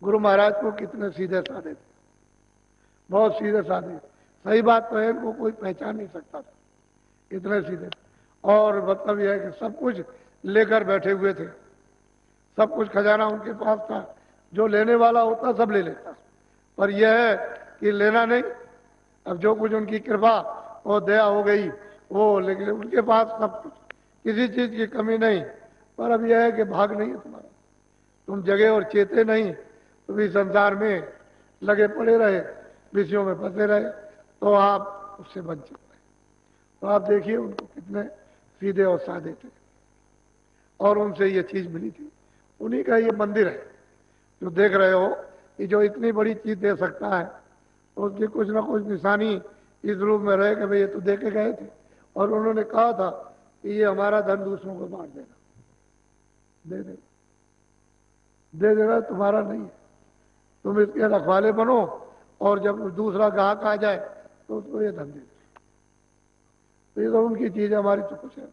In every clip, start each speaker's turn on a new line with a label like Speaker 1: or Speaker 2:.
Speaker 1: गुरु महाराज को कितने सीधे साधे थे, बहुत सीधे साधे। सही बात तो है, इनको कोई पहचान नहीं सकता था, इतने सीधे थे। और मतलब यह है कि सब कुछ लेकर बैठे हुए थे, सब कुछ खजाना उनके पास था, जो लेने वाला होता सब ले लेता। पर यह है कि लेना नहीं, अब जो कुछ उनकी कृपा और दया हो गई वो, लेकिन उनके पास सब कुछ, किसी चीज की कमी नहीं। पर अब यह है कि भाग नहीं है तुम्हारा, तुम जगे और चेते नहीं, तुम इस संसार में लगे पड़े रहे, विषयों में फंसे रहे, तो आप उससे वंचित रहे। तो आप देखिए उनको कितने सीधे और साधे थे, और उनसे ये चीज मिली थी। उन्हीं का ये मंदिर है जो देख रहे हो, कि जो इतनी बड़ी चीज दे सकता है, तो उसकी कुछ ना कुछ निशानी इस रूप में रहे कि भाई ये तो दे के गए थे, और उन्होंने कहा था कि ये हमारा धन दूसरों को बांट देना, दे देना, दे देना, तुम्हारा नहीं है, तुम इसके रखवाले बनो, और जब दूसरा ग्राहक आ जाए तो उसको ये धन दे दो। तो ये तो उनकी चीज है, हमारी तो कुछ है।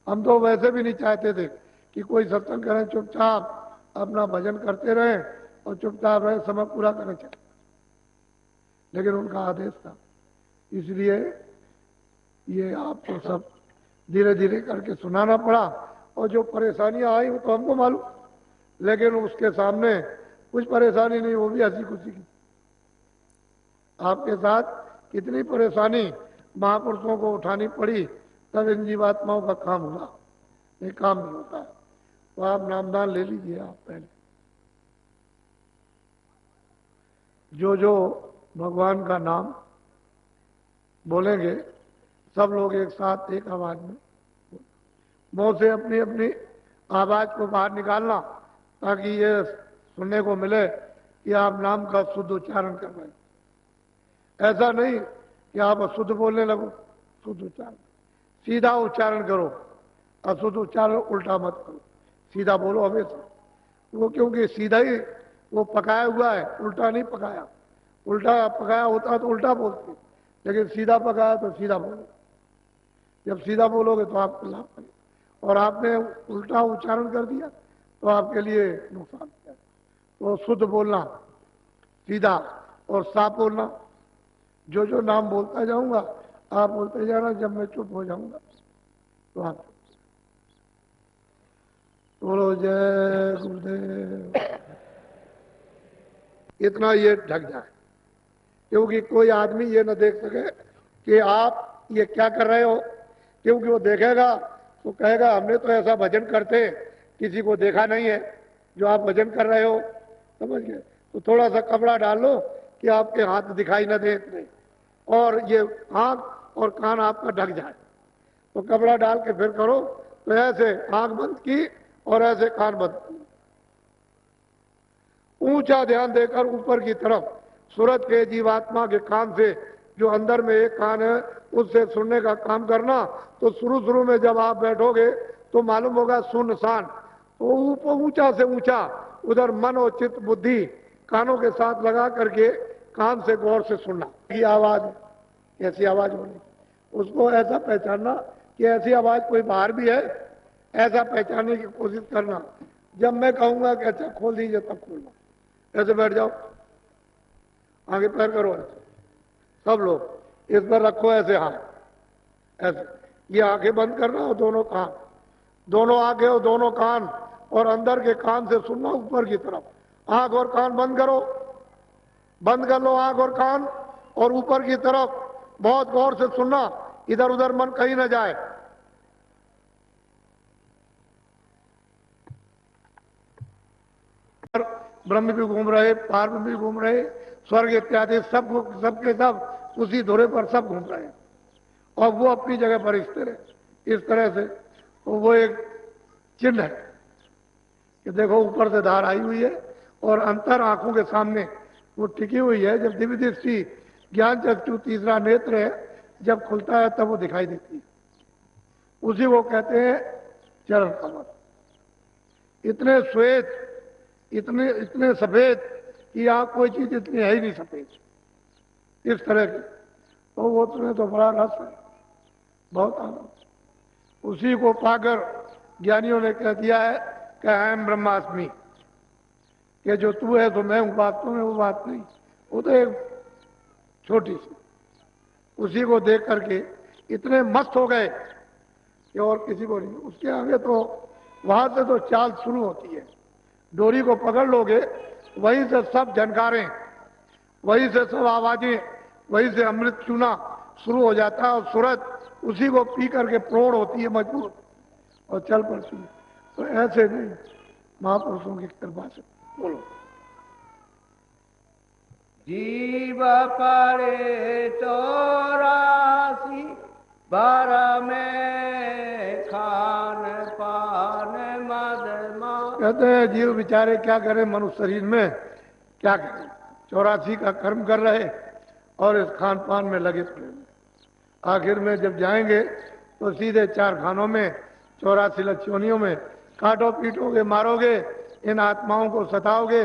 Speaker 1: हम तो वैसे भी नहीं चाहते थे कि कोई सत्संग करें, चुपचाप अपना भजन करते रहें और चुपचाप रहे, समय पूरा करें चले, लेकिन उनका आदेश था, इसलिए ये आपको सब धीरे धीरे करके सुनाना पड़ा। और जो परेशानियां आई वो तो हमको मालूम, लेकिन उसके सामने कुछ परेशानी नहीं, वो भी हंसी खुशी की। आपके साथ कितनी परेशानी महापुरुषों को उठानी पड़ी, तब इन जीवात्माओं का काम हुआ, ये काम नहीं होता है। तो आप नामदान ले लीजिए। आप पहले जो जो भगवान का नाम बोलेंगे, सब लोग एक साथ एक आवाज में, मुंह से अपनी अपनी आवाज को बाहर निकालना, ताकि ये सुनने को मिले कि आप नाम का शुद्ध उच्चारण कर रहे हैं। ऐसा नहीं कि आप अशुद्ध बोलने लगो, शुद्ध उच्चारण, सीधा उच्चारण करो, अशुद्ध उच्चारण उल्टा मत करो, सीधा बोलो हमेशा। वो क्योंकि सीधा ही वो पकाया हुआ है, उल्टा नहीं पकाया। उल्टा पकाया होता तो उल्टा बोलते, लेकिन सीधा पकाया तो सीधा बोलो। जब सीधा बोलोगे तो आपको लाभ मिलेगा, और आपने उल्टा उच्चारण कर दिया तो आपके लिए नुकसान है। तो शुद्ध बोलना, सीधा और साफ बोलना। जो जो नाम बोलता जाऊंगा आप बोलते जाना, जब मैं चुप हो जाऊंगा तो आप बोलो जय गुरुदेव। इतना ये ढक जाए, क्योंकि कोई आदमी ये न देख सके कि आप ये क्या कर रहे हो, क्योंकि वो देखेगा तो कहेगा हमने तो ऐसा भजन करते, किसी को देखा नहीं है जो आप भजन कर रहे हो, समझ गए। तो थोड़ा सा कपड़ा डाल लो कि आपके हाथ दिखाई न दे इतने, और ये आंख और कान आपका ढक जाए। तो कपड़ा डाल के फिर करो, तो ऐसे आंख बंद की और ऐसे कान बंद किए, ऊंचा ध्यान देकर ऊपर की तरफ, सूरज के जीवात्मा के कान से, जो अंदर में एक कान है उससे सुनने का काम करना। तो शुरू शुरू में जब आप बैठोगे तो मालूम होगा सुनसान, तो ऊपर ऊंचा से ऊंचा उधर मन और चित्त बुद्धि कानों के साथ लगा करके कान से गौर से सुनना। ये आवाज कैसी आवाज होनी, उसको ऐसा पहचानना कि ऐसी आवाज कोई बाहर भी है, ऐसा पहचानने की कोशिश करना। जब मैं कहूंगा कि अच्छा खोल दीजिए तब खोलना, ऐसे बैठ जाओ, आगे पैर करो ऐसे, सब लोग इस पर रखो ऐसे हाथ, ऐसे। ये आंखें बंद करना और दोनों कान, दोनों आंखें और दोनों कान, और अंदर के कान से सुनना ऊपर की तरफ। आंख और कान बंद करो, बंद कर लो आंख और कान, और ऊपर की तरफ बहुत गौर से सुनना, इधर उधर मन कहीं न जाए। ब्रह्म भी घूम रहे, पार भी घूम रहे, स्वर्ग इत्यादि सब सबके सब उसी धुरे पर सब घूम रहे हैं, और वो अपनी जगह पर इस तरह से। तो वो एक चिन्ह है कि देखो ऊपर से धार आई हुई है, और अंतर आंखों के सामने वो टिकी हुई है। जब दिव्य दृष्टि ज्ञान चक्षु तीसरा नेत्र है, जब खुलता है तब वो दिखाई देती है, उसी को कहते हैं चरण कमल। इतने श्वेत, इतने इतने सफेद कि आप कोई चीज इतनी है ही नहीं सफेद, इस तरह की। तो वो तुम्हें तो बड़ा रस है, बहुत आनंद। उसी को पाकर ज्ञानियों ने कह दिया है कि अहम ब्रह्मास्मि, कि जो तू है तो मैं हूं, बात तो मैं वो बात नहीं, वो तो एक छोटी सी। उसी को देख करके इतने मस्त हो गए कि और किसी को नहीं। उसके आगे तो वहां से तो चाल शुरू होती है, डोरी को पकड़ लोगे वहीं से सब झनकारें, वहीं से सब आवाजें, वहीं से अमृत चूना शुरू हो जाता है और सूरज उसी को पी करके प्रोड़ होती है मजबूत और चल पड़ती है। तो ऐसे नहीं, महापुरुषों की कृपा से। बोलो।
Speaker 2: जीव परे 84 बार में खान पान मदमा।
Speaker 1: कहते हैं जीव बेचारे क्या करें, मनुष्य शरीर में क्या करें, 84 का कर्म कर रहे और इस खान पान में लगे पड़े। आखिर में जब जाएंगे तो सीधे 4 खानों में, 84 लक्ष्योनियों में काटो पीटोगे, मारोगे, इन आत्माओं को सताओगे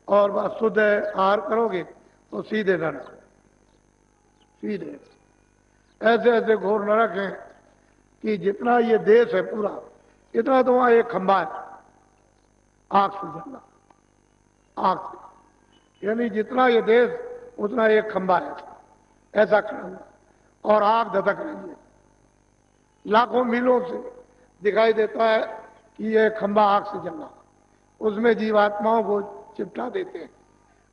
Speaker 1: और बस शुद्ध आहार करोगे तो सीधे नरक। सीधे ऐसे ऐसे घोर नरक हैं कि जितना ये देश है पूरा, इतना तो वहां एक खंबा है आग से जलना, आग से, यानी जितना ये देश उतना एक खंबा है ऐसा खड़ा हुआ और आग धधक रही है। लाखों मीलों से दिखाई देता है कि ये खंबा आग से जलना, उसमें जीवात्माओं को चिपटा देते हैं,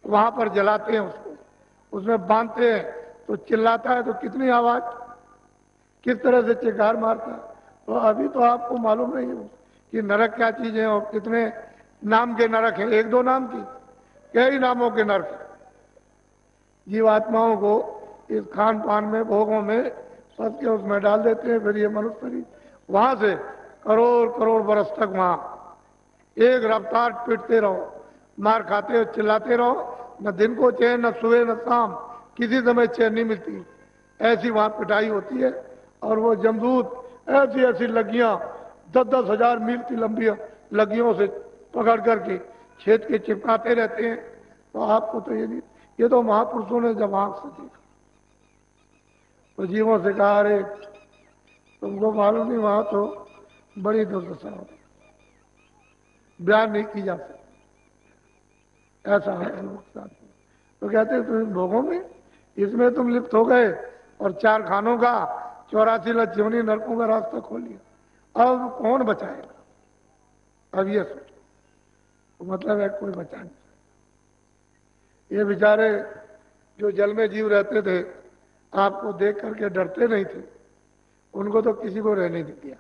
Speaker 1: वहां पर जलाते हैं उसको, उसमें बांधते हैं तो चिल्लाता है तो कितनी आवाज, किस तरह से चिल्कार मारता है। तो अभी तो आपको मालूम नहीं है कि नरक क्या चीज है और कितने नाम के नरक हैं, 1-2 नाम की, कई नामों के नरक हैं। जीवात्माओं को इस खान पान में, भोगों में फंस के उसमें डाल देते हैं। फिर ये मनुष्य शरीर वहां से करोड़ करोड़ बरस तक वहां एक रफ्तार पीटते रहो, मार खाते हो, चिल्लाते रहो, न दिन को चैन, न सुबह न शाम, किसी समय चैन नहीं मिलती। ऐसी वहां पिटाई होती है और वो जमदूत ऐसी ऐसी लगियां 10-10 हजार मील की लंबी लगियों से पकड़ करके छेद के चिपकाते रहते हैं। तो आपको तो ये तो महापुरुषों ने जब आंख से देखा तो जीवों से कहा, अरे तुमको मालूम नहीं वहां तो बड़ी दुर्दशा हो, बयान नहीं की जा सकती, ऐसा है। तो कहते हैं तुम भोगों में, इसमें तुम लिप्त हो गए और 4 खानों का, 84 लक्ष्योनी नरकों का रास्ता खोल लिया। अब कौन बचाएगा? अब ये सोचो, तो मतलब है कोई बचा नहीं। ये बेचारे जो जल में जीव रहते थे, आपको देख करके डरते नहीं थे, उनको तो किसी को रहने नहीं दिया,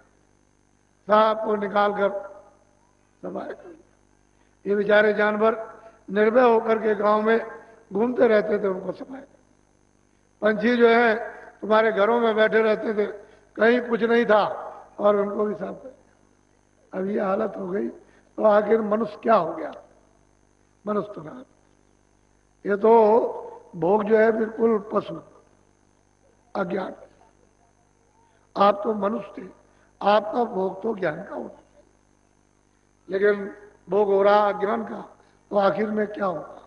Speaker 1: सांप को निकाल कर सफाई कर दिया। ये बेचारे जानवर निर्भय होकर के गांव में घूमते रहते थे, उनको सफाई। पंछी जो है तुम्हारे घरों में बैठे रहते थे, कहीं कुछ नहीं था और उनको भी साफ कर दिया। अब ये हालत हो गई तो आखिर मनुष्य क्या हो गया? मनुष्य तो रहा, ये तो भोग जो है बिल्कुल पशु अज्ञान। आप तो मनुष्य थे, आपका भोग तो ज्ञान का होता, लेकिन भोग हो रहा अज्ञान का, तो आखिर में क्या होगा?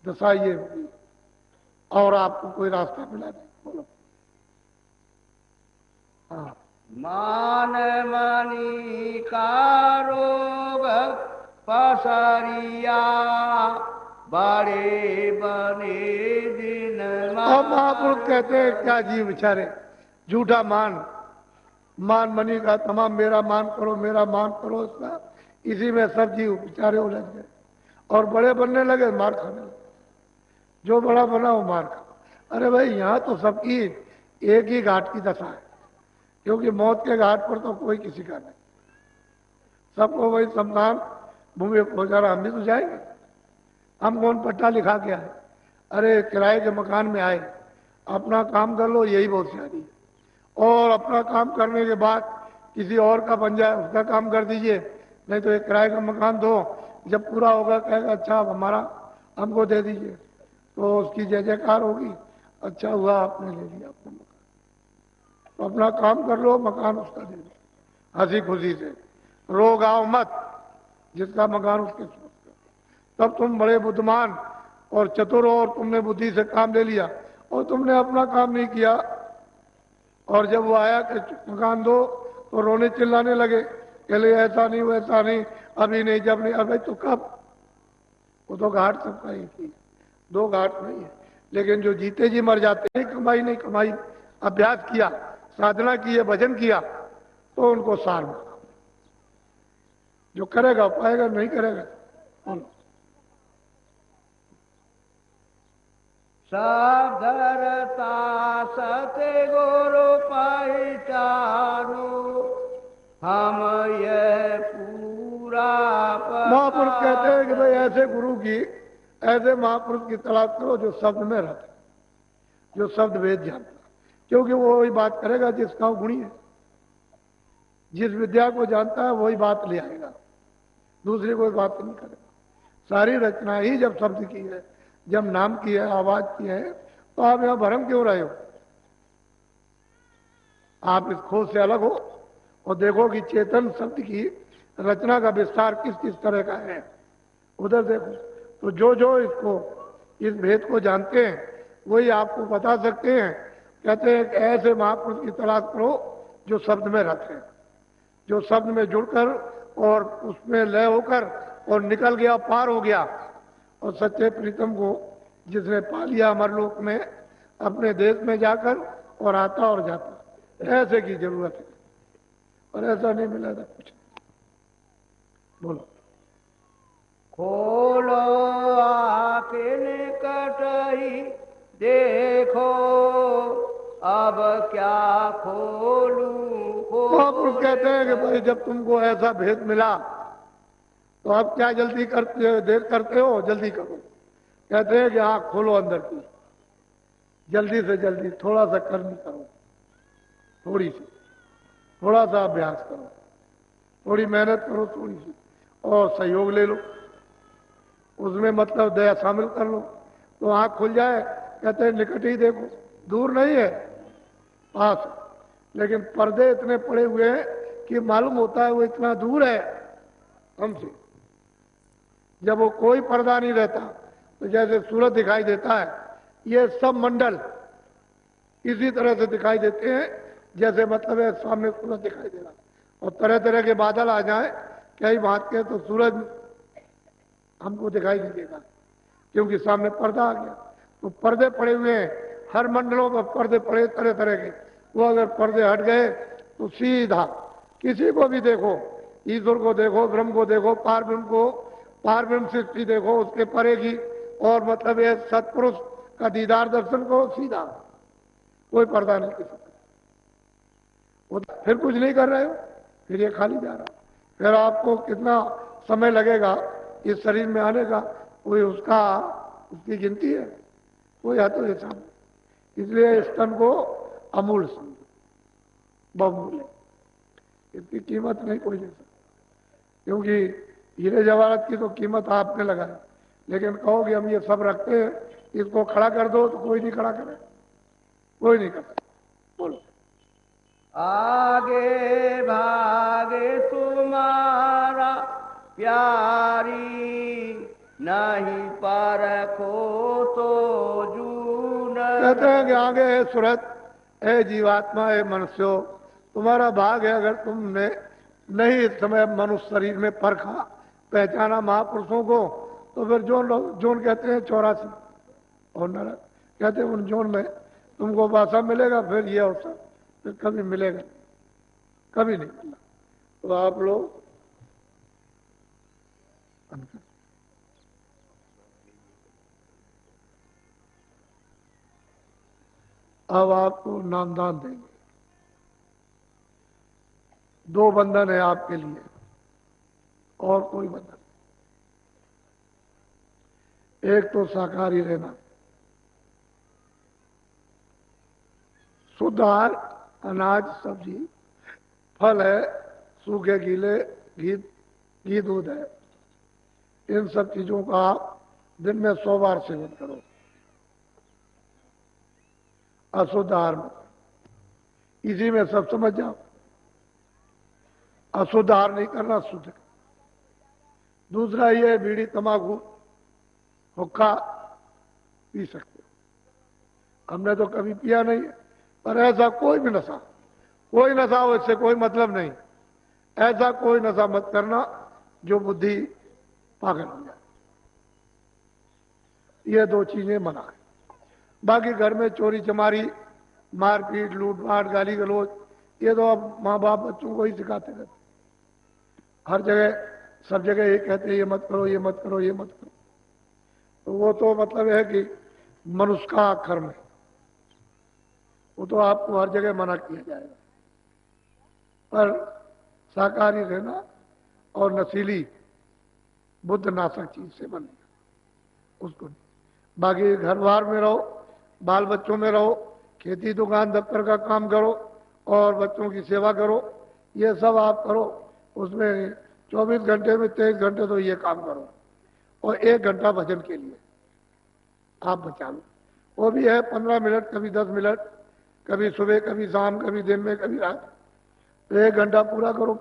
Speaker 1: दशा ये होगी और आपको कोई रास्ता मिला नहीं। बोलो। हाँ।
Speaker 2: मान मनी का रोग पसरिया बड़े बने दिन।
Speaker 1: और महापुरुष कहते हैं क्या जीव बेचारे झूठा मान मनी का तमाम, मेरा मान करो, मेरा मान करो, इसका इसी में सब जीव बेचारे उलझ गए और बड़े बनने लगे, मार खाने लगे। जो बड़ा बना वो मार खा। अरे भाई यहाँ तो सबकी एक ही घाट की दशा है, क्योंकि मौत के घाट पर तो कोई किसी का नहीं, सबको वही शमशान भूमि पहुंचाना। हम भी तो जाएंगे, हम कौन पट्टा लिखा के आए? अरे किराए के मकान में आए, अपना काम कर लो, यही बहुत सारी है। और अपना काम करने के बाद किसी और का बन जाए, उसका काम कर दीजिए, नहीं तो एक किराए का मकान दो, जब पूरा होगा कहेगा अच्छा अब हमारा हमको दे दीजिए, तो उसकी जय जयकार होगी, अच्छा हुआ आपने ले लिया अपना मकान। तो अपना काम कर लो, मकान उसका दे दो, हंसी खुशी से, रो गाओ मत, जिसका मकान उसके सोच कर। तब तुम बड़े बुद्धिमान और चतुर हो और तुमने बुद्धि से काम ले लिया और तुमने अपना काम नहीं किया। और जब वो आया कि मकान दो तो रोने चिल्लाने लगे, कहले ऐसा नहीं वैसा नहीं, अभी नहीं, जब नहीं। अबे तो कब? वो तो घाट सबका एक ही है, दो घाट नहीं है। लेकिन जो जीते जी मर जाते हैं, कमाई नहीं कमाई, अभ्यास किया, साधना की है, भजन किया, तो उनको सार मिला। जो करेगा पाएगा, नहीं करेगा बोलो।
Speaker 2: सब धरता सत्य गुरु पहचानो, हम ये पूरा
Speaker 1: महापुरुष कहते हैं कि भाई ऐसे गुरु की, ऐसे महापुरुष की तलाश करो जो शब्द में रहता है, जो शब्द वेद जानता है। क्योंकि वो वही बात करेगा जिसका वो गुणी है। जिस विद्या को जानता है वही बात ले आएगा, दूसरी कोई बात नहीं करेगा। सारी रचना ही जब शब्द की है, जब नाम की है, आवाज की है, तो आप यहां भ्रम क्यों रहे हो? आप इस खोज से अलग हो और देखो कि चेतन शब्द की रचना का विस्तार किस किस तरह का है, उधर देखो। तो जो जो इसको, इस भेद को जानते हैं, वही आपको बता सकते हैं। कहते हैं कि ऐसे महापुरुष की तलाश करो जो शब्द में रहते हैं, जो शब्द में जुड़कर और उसमें लय होकर और निकल गया, पार हो गया, और सच्चे प्रीतम को जिसने पा लिया अमरलोक में, अपने देश में जाकर, और आता और जाता। ऐसे की जरूरत है, और ऐसा नहीं मिला था कुछ। बोलो।
Speaker 2: खोलो आके निकट ही देखो, अब क्या खोलूं।
Speaker 1: महापुरुष कहते हैं कि भाई जब तुमको ऐसा भेद मिला, तो अब क्या जल्दी करते हो, देर करते हो, जल्दी करो। कहते हैं कि आंख खोलो अंदर की, जल्दी से जल्दी, थोड़ा सा कर्म करो, थोड़ी सी, थोड़ा सा अभ्यास करो, थोड़ी मेहनत करो, थोड़ी सी, और सहयोग ले लो, उसमें मतलब दया शामिल कर लो, तो आंख खुल जाए। कहते हैं निकट ही देखो, दूर नहीं है, पास। लेकिन पर्दे इतने पड़े हुए हैं कि मालूम होता है वो इतना दूर है हमसे। जब वो कोई पर्दा नहीं रहता, तो जैसे सूरज दिखाई देता है, ये सब मंडल इसी तरह से दिखाई देते हैं, जैसे मतलब है सामने सूरज दिखाई दे रहा, और तरह तरह के बादल आ जाए कई बात के, तो सूरज हमको दिखाई नहीं देगा, क्योंकि सामने पर्दा आ गया। तो पर्दे पड़े हुए हैं, हर मंडलों पर पर्दे पड़े तरह तरह के। वो अगर पर्दे हट गए तो सीधा किसी को भी देखो, ईश्वर को देखो, ब्रह्म को देखो, पार ब्रह्म को, पार ब्रह्म सृष्टि देखो, उसके परे की, और मतलब ये सत्पुरुष का दीदार दर्शन को, सीधा, कोई पर्दा नहीं कर सकता। फिर कुछ नहीं कर रहे हो, फिर ये खाली जा रहा, फिर आपको कितना समय लगेगा इस शरीर में आने का, कोई उसकी गिनती है, कोई है तो हिसाब। इसलिए इस तन को अमूल्य समझो, बहुमूल्य, इसकी कीमत नहीं कोई दे सकता। क्योंकि हीरे जवाहरात की तो कीमत आपने लगाई, लेकिन कहो कि हम ये सब रखते हैं, इसको खड़ा कर दो, तो कोई नहीं खड़ा करे, कोई नहीं कर सकता। बोलो।
Speaker 2: आगे भागे तुम्हारा प्यारी, नहीं परखो तो जून।
Speaker 1: कहते हैं कि आगे है सूरत, है जीवात्मा, है मनुष्यो, तुम्हारा भाग है अगर तुमने नहीं इस समय मनुष्य शरीर में परखा, पहचाना महापुरुषों को, तो फिर जोन कहते हैं 84 और नरक कहते हैं, उन जोन में तुमको वासा मिलेगा, फिर ये अवसर फिर कभी मिलेगा, कभी नहीं मिला। तो आप लोग अब आपको नामदान देंगे। 2 बंधन है आपके लिए, और कोई बंधन। एक तो शाकाहारी रहना, शुद्ध आहार, अनाज, सब्जी, फल है, सूखे गीले, घी दूध है, इन सब चीजों का आप दिन में 100 बार सेवन करो। अशुद्ध आहार में, इसी में सब समझ जाओ। अशुद्ध आहार नहीं करना, शुद्ध। दूसरा ये बीड़ी, तंबाकू, हुक्का पी सकते हो, हमने तो कभी पिया नहीं है, पर ऐसा कोई भी नशा, कोई नशा हो, इससे कोई मतलब नहीं। ऐसा कोई नशा मत करना जो बुद्धि पागल हो जाए, ये दो चीजें मना है। बाकी घर में चोरी चमारी, मारपीट, लूटमार, गाली गलौज, ये तो अब माँ बाप बच्चों को ही सिखाते रहते। हर जगह सब जगह ये कहते हैं ये मत करो, ये मत करो, ये मत करो। तो वो तो मतलब है कि मनुष्य का कर्म है, वो तो आपको हर जगह मना किया जाएगा। पर शाकाहारी रहना और नशीली बुद्ध नाशक चीज से बने उसको नहीं। बाकी घर बार में रहो, बाल बच्चों में रहो, खेती दुकान दफ्तर का काम करो और बच्चों की सेवा करो, ये सब आप करो। उसमें 24 घंटे में 23 घंटे तो ये काम करो और 1 घंटा भजन के लिए आप बचा लो। वो भी है 15 मिनट, कभी 10 मिनट, कभी सुबह, कभी शाम, कभी दिन में, कभी रात। तो 1 घंटा पूरा करो।